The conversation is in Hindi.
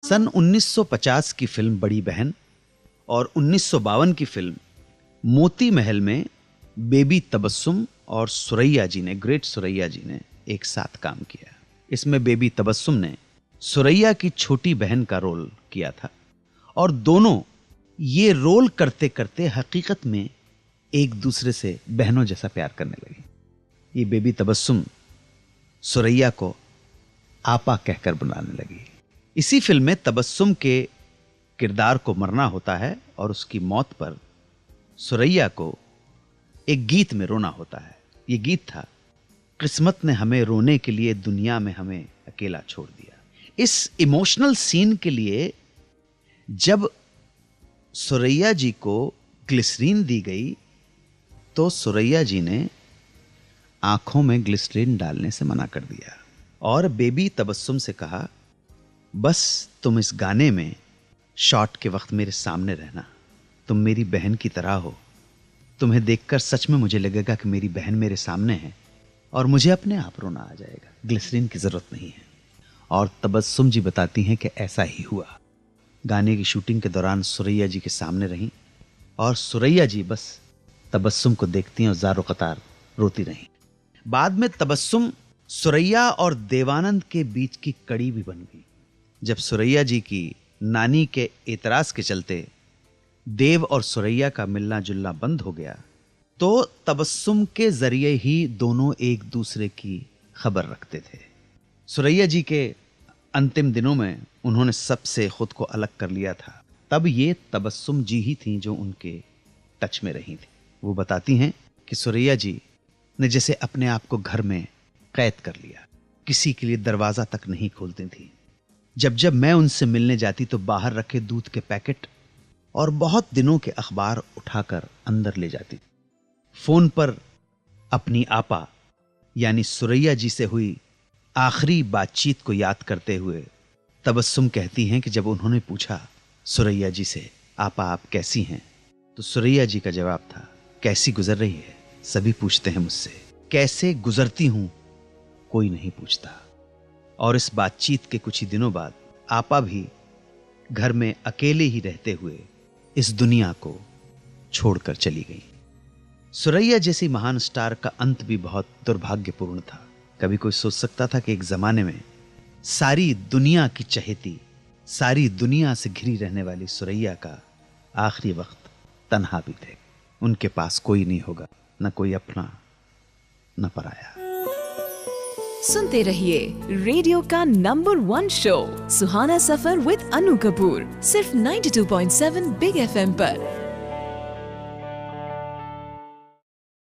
सन 1950 की फिल्म बड़ी बहन और 1952 की फिल्म मोती महल में बेबी तबस्सुम और सुरैया जी ने, ग्रेट सुरैया जी ने एक साथ काम किया। इसमें बेबी तबस्सुम ने सुरैया की छोटी बहन का रोल किया था और दोनों ये रोल करते करते हकीकत में एक दूसरे से बहनों जैसा प्यार करने लगे। ये बेबी तबस्सुम सुरैया को आपा कहकर बुलाने लगी। इसी फिल्म में तबस्सुम के किरदार को मरना होता है और उसकी मौत पर सुरैया को एक गीत में रोना होता है। यह गीत था, किस्मत ने हमें रोने के लिए दुनिया में हमें अकेला छोड़ दिया। इस इमोशनल सीन के लिए जब सुरैया जी को ग्लिसरीन दी गई तो सुरैया जी ने आंखों में ग्लिसरीन डालने से मना कर दिया और बेबी तबस्सुम से कहा, बस तुम इस गाने में शॉट के वक्त मेरे सामने रहना, तुम मेरी बहन की तरह हो, तुम्हें देखकर सच में मुझे लगेगा कि मेरी बहन मेरे सामने है और मुझे अपने आप रोना आ जाएगा, ग्लिसरीन की जरूरत नहीं है। और तबस्सुम जी बताती हैं कि ऐसा ही हुआ। गाने की शूटिंग के दौरान सुरैया जी के सामने रहीं और सुरैया जी बस तबस्सुम को देखती और ज़ारो कतार रोती रहीं। बाद में तबस्सुम सुरैया और देवानंद के बीच की कड़ी भी बन गई। जब सुरैया जी की नानी के एतराज के चलते देव और सुरैया का मिलना जुलना बंद हो गया तो तबस्सुम के जरिए ही दोनों एक दूसरे की खबर रखते थे। सुरैया जी के अंतिम दिनों में उन्होंने सबसे खुद को अलग कर लिया था। तब ये तबस्सुम जी ही थीं जो उनके टच में रही थी। वो बताती हैं कि सुरैया जी ने जैसे अपने आप को घर में कैद कर लिया, किसी के लिए दरवाजा तक नहीं खोलती थी। जब जब मैं उनसे मिलने जाती तो बाहर रखे दूध के पैकेट और बहुत दिनों के अखबार उठाकर अंदर ले जाती। फोन पर अपनी आपा यानी सुरैया जी से हुई आखिरी बातचीत को याद करते हुए तबस्सुम कहती हैं कि जब उन्होंने पूछा सुरैया जी से, आपा आप कैसी हैं, तो सुरैया जी का जवाब था, कैसी गुजर रही है, सभी पूछते हैं मुझसे, कैसे गुजरती हूं कोई नहीं पूछता। और इस बातचीत के कुछ ही दिनों बाद आपा भी घर में अकेले ही रहते हुए इस दुनिया को छोड़कर चली गई। सुरैया जैसी महान स्टार का अंत भी बहुत दुर्भाग्यपूर्ण था। कभी कोई सोच सकता था कि एक जमाने में सारी दुनिया की चहेती, सारी दुनिया से घिरी रहने वाली सुरैया का आखिरी वक्त तन्हा बीतेगा, उनके पास कोई नहीं होगा, न कोई अपना न पराया। सुनते रहिए रेडियो का नंबर 1 शो सुहाना सफर विद अनु कपूर, सिर्फ 92.7 बिग FM पर।